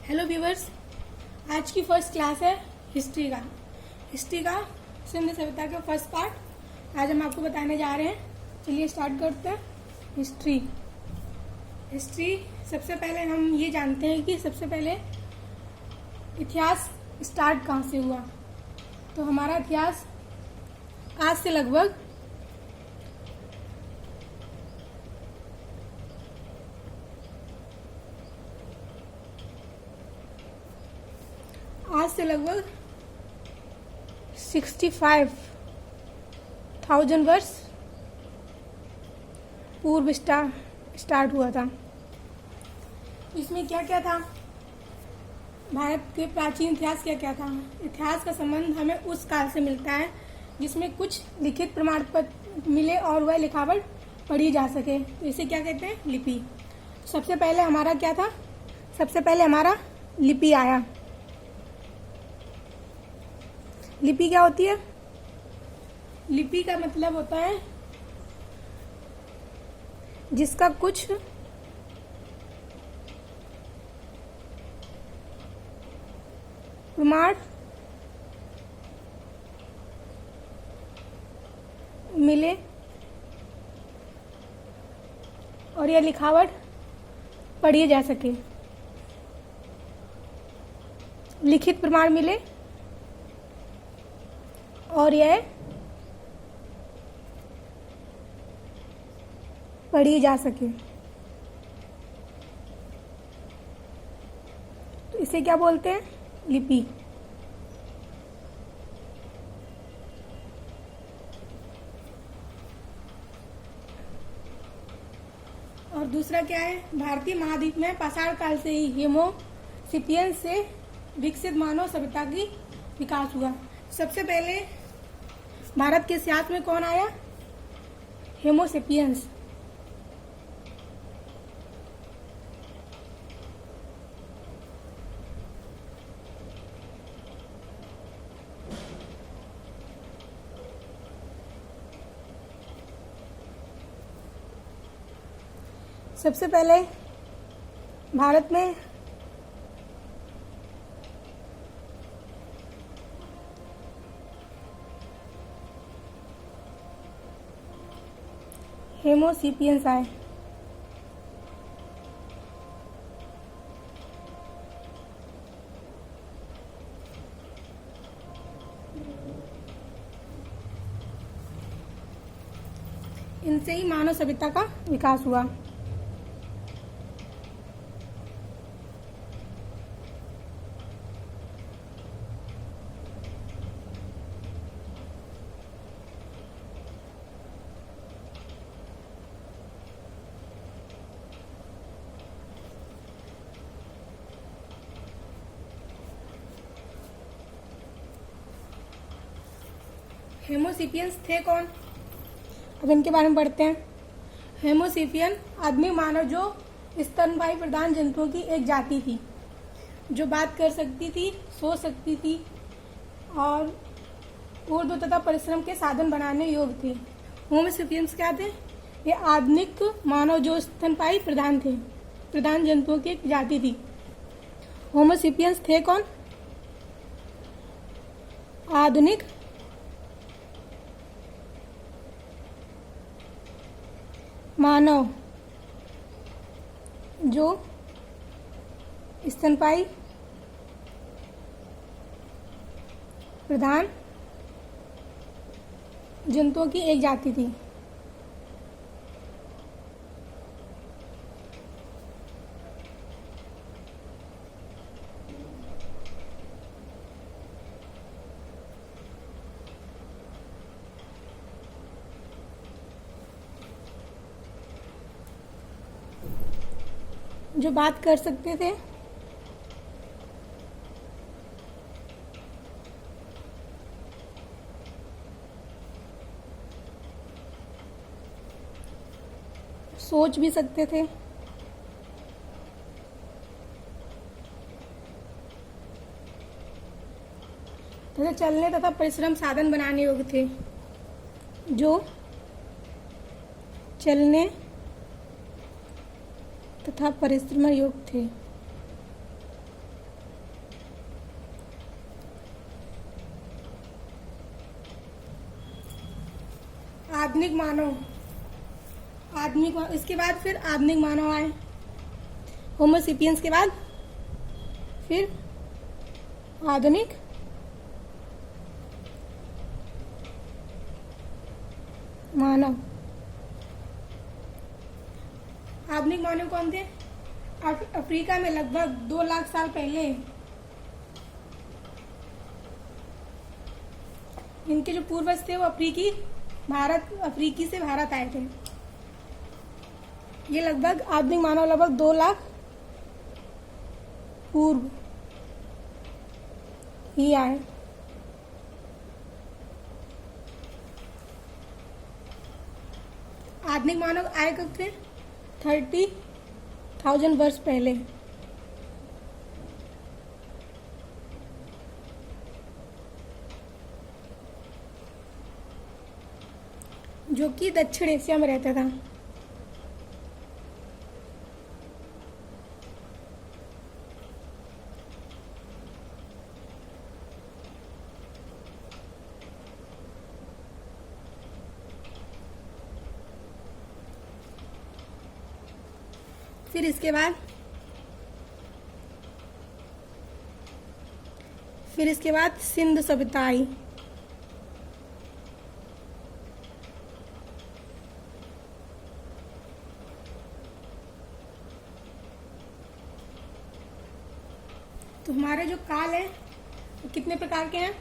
Hello viewers, आज की first class है हिस्ट्री का सिंध सभ्यता का फर्स्ट पार्ट आज हम आपको बताने जा रहे हैं। चलिए स्टार्ट करते हैं। हिस्ट्री सबसे पहले हम ये जानते हैं कि सबसे पहले इतिहास स्टार्ट कहाँ से हुआ। तो हमारा इतिहास आज से लगभग 65,000 वर्ष पूर्व स्टार्ट हुआ था। इसमें क्या क्या था, भारत के प्राचीन इतिहास क्या क्या था। इतिहास का संबंध हमें उस काल से मिलता है जिसमें कुछ लिखित प्रमाण पत्र मिले और वह लिखावट पढ़ी जा सके, तो इसे क्या कहते हैं, लिपि। सबसे पहले हमारा क्या था, सबसे पहले हमारा लिपि आया। लिपि क्या होती है? लिपि का मतलब होता है जिसका कुछ प्रमाण मिले और यह लिखावट पढ़ी जा सके। लिखित प्रमाण मिले और यह पढ़ी जा सके, तो इसे क्या बोलते हैं, लिपि। और दूसरा क्या है, भारतीय महाद्वीप में पाषाण काल से ही होमो सेपियंस से विकसित मानव सभ्यता की विकास हुआ। सबसे पहले भारत के इतिहास में कौन आया, होमो सेपियंस। सबसे पहले भारत में होमो सेपियंस आए। इनसे ही मानव सभ्यता का विकास हुआ। होमो सेपियंस थे कौन, अब इनके बारे में पढ़ते हैं। होमो सेपियन आधुनिक मानव जो स्तनपायी प्रधान जंतुओं की एक जाति थी, जो बात कर सकती थी, सोच सकती थी और ऊर्ध्व तथा परिश्रम के साधन बनाने योग्य थे। होमो सेपियंस क्या थे, ये आधुनिक मानव जो स्तनपायी प्रधान जंतुओं की एक जाति थी। होमो सेपियंस थे कौन, आधुनिक मानव जो स्तनपायी प्रधान जंतुओं की एक जाति थी। जो बात कर सकते थे, सोच भी सकते थे, तथा चलने तथा परिश्रम साधन बनाने योग्य थे। जो चलने तथा परिश्रम योग्य थे। आधुनिक मानव, इसके बाद फिर आधुनिक मानव आए, होमोसेपियंस के बाद फिर आधुनिक मानव। आधुनिक मानव कौन थे? अफ्रीका में लगभग 2 लाख साल पहले इनके जो पूर्वज थे वो अफ्रीकी से भारत आए थे। ये लगभग आधुनिक मानव लगभग 2 लाख पूर्व ही आए। आधुनिक मानव आए कब थे? 30,000 वर्ष पहले। जो कि दक्षिण एशिया में रहता था। फिर इसके बाद सिंधु सभ्यता आई। तो हमारे जो काल है वो कितने प्रकार के हैं?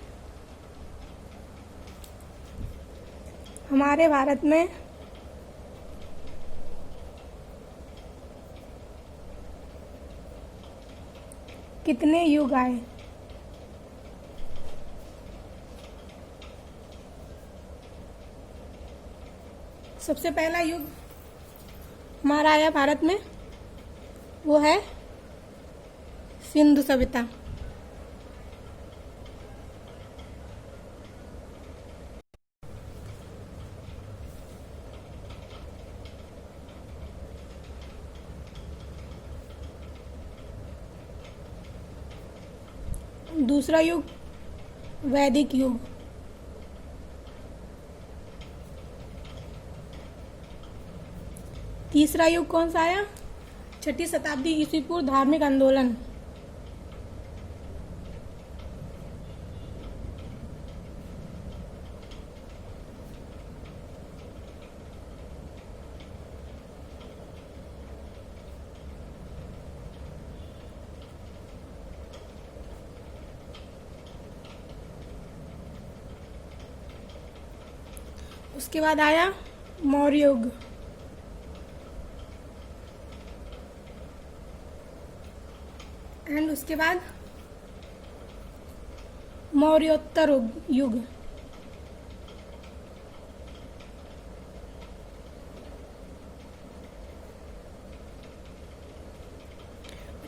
हमारे भारत में कितने युग आए? सबसे पहला युग हमारा आया भारत में, वो है सिंधु सभ्यता। दूसरा युग वैदिक युग। तीसरा युग कौन सा आया? 6ठी शताब्दी ईस्वी पूर्व धार्मिक आंदोलन। उसके बाद आया मौर्य युग। एंड उसके बाद मौर्योत्तर युग।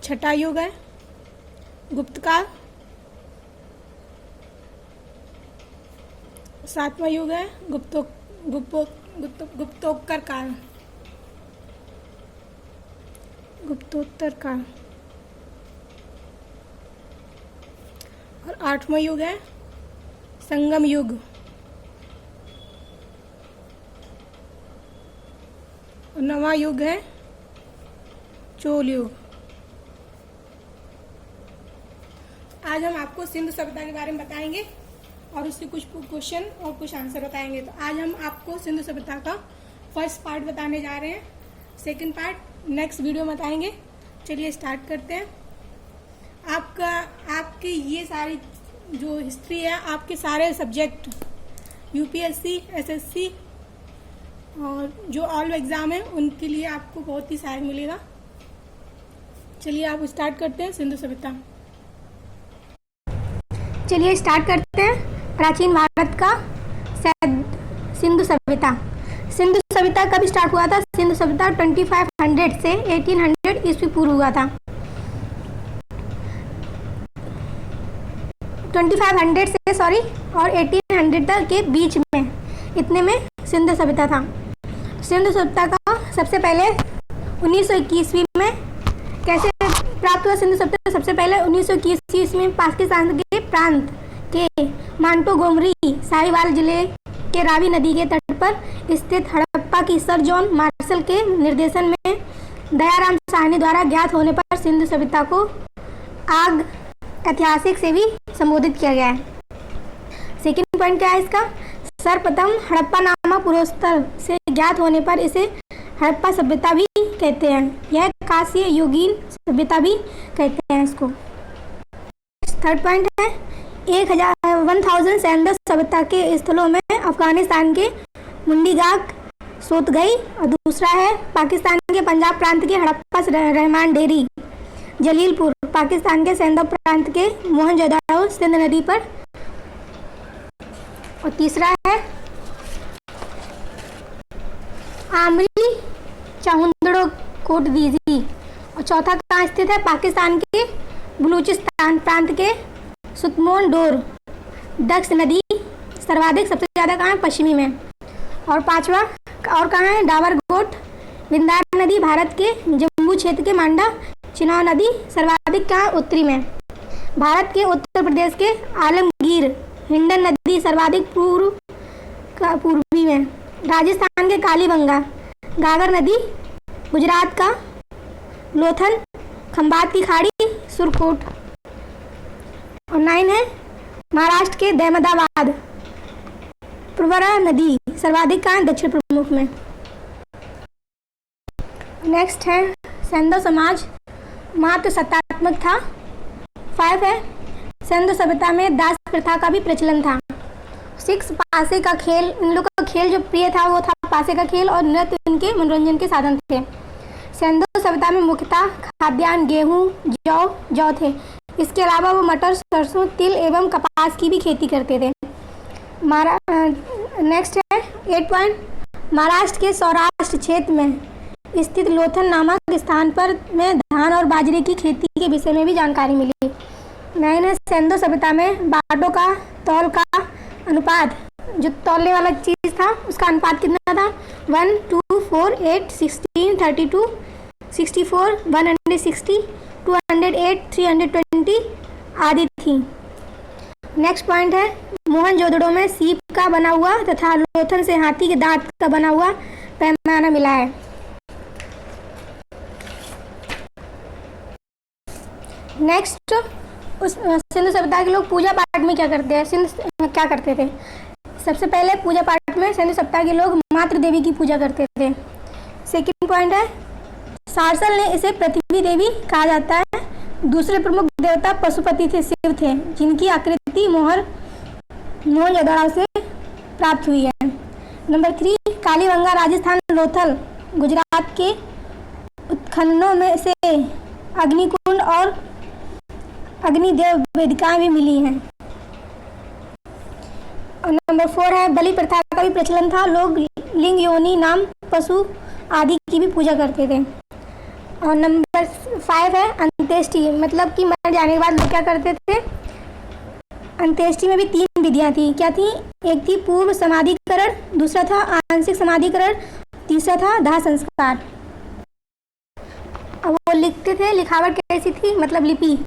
छठा युग है गुप्त काल। सातवां युग है गुप्तोत्तर काल। गुप्तोत्तर काल। और 8वां युग है संगम युग। और 9वां युग है चोल युग। आज हम आपको सिंधु सभ्यता के बारे में बताएंगे और उससे कुछ क्वेश्चन और कुछ आंसर बताएंगे। तो आज हम आपको सिंधु सभ्यता का फर्स्ट पार्ट बताने जा रहे हैं। सेकंड पार्ट नेक्स्ट वीडियो में बताएंगे। चलिए स्टार्ट करते हैं। आपकी ये सारी जो हिस्ट्री है, आपके सारे सब्जेक्ट यूपीएससी, एसएससी और जो ऑल एग्जाम है उनके लिए आपको बहुत ही सहायक मिलेगा। चलिए आप स्टार्ट करते हैं सिंधु सभ्यता। चलिए स्टार्ट करते हैं प्राचीन भारत का सिंधु सभ्यता। सिंधु सभ्यता कब स्टार्ट हुआ था? सिंधु सभ्यता 2500 से 1800 ईस्वी पूर्व हुआ था। 2500 से और 1800 तक के बीच में, इतने में सिंधु सभ्यता था। सिंधु सभ्यता का सबसे पहले 1921 ईस्वी में कैसे प्राप्त हुआ? सिंधु सभ्यता सबसे पहले 1921 ईस्वी में पाकिस्तान के प्रांत के मांटोगोमरी साहिवाल जिले के रावी नदी के तट पर स्थित हड़प्पा की सर जॉन मार्शल के निर्देशन में दयाराम साहनी द्वारा ज्ञात होने पर सिंधु सभ्यता को आग ऐतिहासिक से भी संबोधित किया गया है। सेकेंड पॉइंट क्या है इसका? सर्वप्रथम हड़प्पा नामक पुरोस्थल से ज्ञात होने पर इसे हड़प्पा सभ्यता भी कहते हैं। यह कांस्य युगीन सभ्यता भी कहते हैं इसको। थर्ड पॉइंट है 1000 सैंडो सभ्यता के स्थलों में अफगानिस्तान के मुंडीगाग सोतगई, और दूसरा है पाकिस्तान के पंजाब प्रांत के हड़प्पा रहमान डेरी, जलीलपुर पाकिस्तान के सैंदो प्रांत के मोहनजोदाड़ो सिंध नदी पर, और तीसरा है आमरी चाहुंदड़ो कोटदीजी, और चौथा कहाँ स्थित है? पाकिस्तान के बलूचिस्तान प्रांत के सुतमोन डोर, दक्ष नदी सर्वाधिक सबसे ज़्यादा कहाँ है? पश्चिमी में। और पांचवा और कहाँ है? डावरकोट विंध्यार नदी भारत के जम्मू क्षेत्र के मांडा चिनाव नदी सर्वाधिक कहाँ? उत्तरी में। भारत के उत्तर प्रदेश के आलमगीर हिंडन नदी सर्वाधिक पूर्वी में। राजस्थान के कालीबंगा गागर नदी, गुजरात का लोथल, खंबात की खाड़ी, सुरकोट। और 9 है महाराष्ट्र के दहमदाबाद प्रवरा नदी सर्वाधिक कहाँ? दक्षिण प्रमुख में। नेक्स्ट है सैंदो समाज मात्र सत्तात्मक था। 5 है सैंदो सभ्यता में दास प्रथा का भी प्रचलन था। 6 पासे का खेल, इन लोगों का खेल जो प्रिय था वो था पासे का खेल, और नृत्य इनके मनोरंजन के साधन थे। सैंदो सभ्यता में मुख्यतः खाद्यान्न गेहूँ जौ थे। इसके अलावा वो मटर, सरसों, तिल एवं कपास की भी खेती करते थे। नेक्स्ट है 8 पॉइंट महाराष्ट्र के सौराष्ट्र क्षेत्र में स्थित लोथल नामक स्थान पर में धान और बाजरे की खेती के विषय में भी जानकारी मिली। 9 है सैंदो सभ्यता में बाटों का तौल का अनुपात, जो तौलने वाला चीज़ था उसका अनुपात कितना था? 1, 2, 4, 8, 16, 32, 64, 160, 208, 320 आदि थी। नेक्स्ट पॉइंट है मोहनजोदड़ो में सीप का बना हुआ तथा लोथल से हाथी के दांत का बना हुआ पैमाना मिला है। नेक्स्ट उस सिंधु सभ्यता के लोग पूजा पाठ में क्या करते हैं? क्या करते थे? सबसे पहले पूजा पाठ में सिंधु सभ्यता के लोग मातृ देवी की पूजा करते थे। सेकंड पॉइंट है सारसल ने इसे पृथ्वी देवी कहा जाता है। दूसरे प्रमुख देवता पशुपति थे, शिव थे, जिनकी आकृति मोहनजोदड़ो से प्राप्त हुई है। नंबर 3 कालीबंगा राजस्थान, लोथल गुजरात के उत्खननों में से अग्निकुंड और अग्निदेव वेदिकाएं भी मिली हैं। और नंबर 4 है बलि प्रथा का भी प्रचलन था। लोग लिंग, योनि, नाम, पशु आदि की भी पूजा करते थे। और नंबर 5 है अंत्येष्टि, मतलब कि मर जाने के बाद लोग क्या करते थे? अंत्येष्टि में भी 3 विधियां थी। क्या थी? एक थी पूर्व समाधिकरण, दूसरा था आंशिक समाधिकरण, तीसरा था दाह संस्कार। अब वो लिखते थे, लिखावट कैसी थी? मतलब लिपि,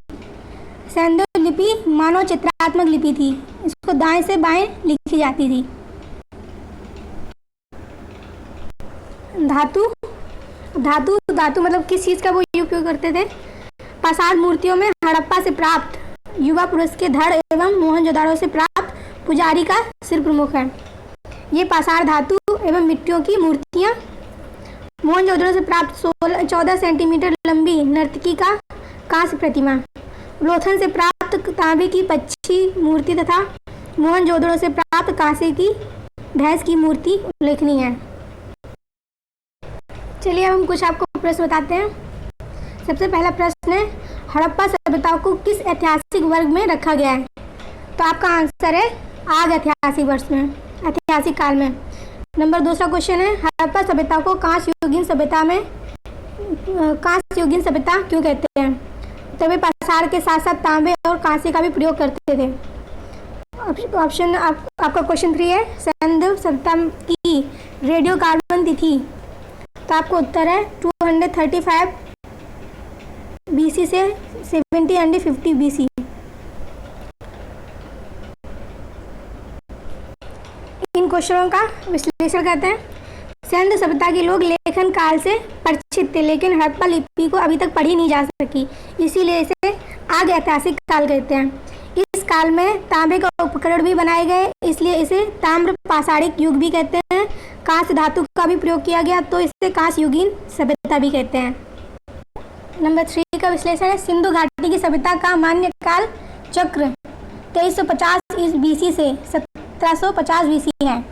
सैंदो लिपि मानव चित्रात्मक लिपि थी। इसको दाएं से बाएं लिखी जाती थी। धातु मतलब किस चीज़ का वो उपयोग करते थे? पाषाण मूर्तियों में हड़प्पा से प्राप्त युवा पुरुष के धड़ एवं मोहनजोदाड़ो से प्राप्त पुजारी का सिर प्रमुख है। ये पाषाण धातु एवं मिट्टियों की मूर्तियाँ। मोहनजोदाड़ो से प्राप्त 14 सेंटीमीटर लंबी नर्तकी का कांस्य प्रतिमा, लोथल से प्राप्त तांबे की पक्षी मूर्ति तथा मोहनजोदाड़ो से प्राप्त कांसे की भैंस की मूर्ति उल्लेखनीय है। चलिए अब हम कुछ आपको प्रश्न बताते हैं। सबसे पहला प्रश्न है हड़प्पा सभ्यता को किस ऐतिहासिक वर्ग में रखा गया है? तो आपका आंसर है आग ऐतिहासिक वर्ष में, ऐतिहासिक काल में। नंबर दूसरा क्वेश्चन है हड़प्पा सभ्यता को कांस्य युगीन सभ्यता क्यों कहते हैं? तो वे पाषाण के साथ साथ तांबे और कांसे का भी प्रयोग करते थे। ऑप्शन आपका क्वेश्चन 3 है सैंदो सभ्यता की रेडियो कार्बन तिथि। तो आपका उत्तर है 235 BC से 70 BC। इन क्वेश्चनों का विश्लेषण करते हैं। सिंधु सभ्यता के लोग लेखन काल से परिचित थे, लेकिन हड़प्पा लिपि को अभी तक पढ़ी नहीं जा सकी, इसीलिए इसे आग ऐतिहासिक काल कहते हैं। इस काल में तांबे का उपकरण भी बनाए गए, इसलिए इसे ताम्र पाषाणिक युग भी कहते हैं। कांस्य धातु का भी प्रयोग किया गया, तो इसे कांस्य युगीन सभ्यता भी कहते हैं। नंबर 3 का विश्लेषण है। सिंधु घाटी की सभ्यता का मान्य काल चक्र 2350 BC से 1750 BC है।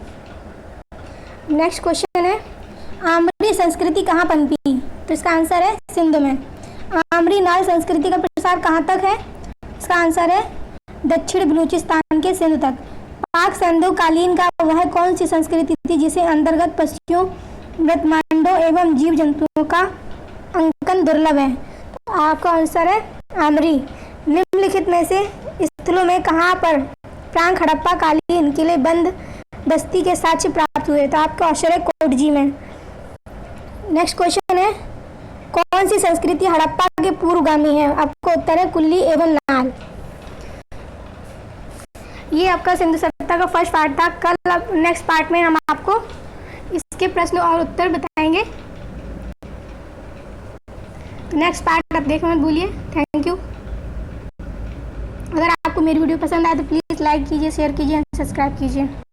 नेक्स्ट क्वेश्चन है, आम्री संस्कृति कहाँ पनपी? तो इसका आंसर है सिंध में। आम्री नाल संस्कृति का प्रसार कहाँ तक है? इसका आंसर है दक्षिण बलूचिस्तान के सिंध तक। पाक सिंधु कालीन का वह कौन सी संस्कृति थी जिसे अंतर्गत पक्षियों, ब्रह्मांडों एवं जीव जंतुओं का अंकन दुर्लभ है? तो आपका आंसर है आम्री। निम्नलिखित में से स्थलों में कहाँ पर प्राक हड़प्पा कालीन किले बंद बस्ती के साक्ष्य प्राप्त हुए? तो आपका ऑप्शन है कोटजी में। नेक्स्ट क्वेश्चन है, कौन सी संस्कृति हड़प्पा के पूर्वगामी है? आपको उत्तर है कुल्ली एवं नाल। ये आपका सिंधु सभ्यता का फर्स्ट पार्ट था। कल नेक्स्ट पार्ट में हम आपको इसके प्रश्न और उत्तर बताएंगे। नेक्स्ट पार्ट आप देखना मत भूलिए। Thank you. अगर आपको मेरी वीडियो पसंद आए तो प्लीज़ लाइक कीजिए, शेयर कीजिए, सब्सक्राइब कीजिए।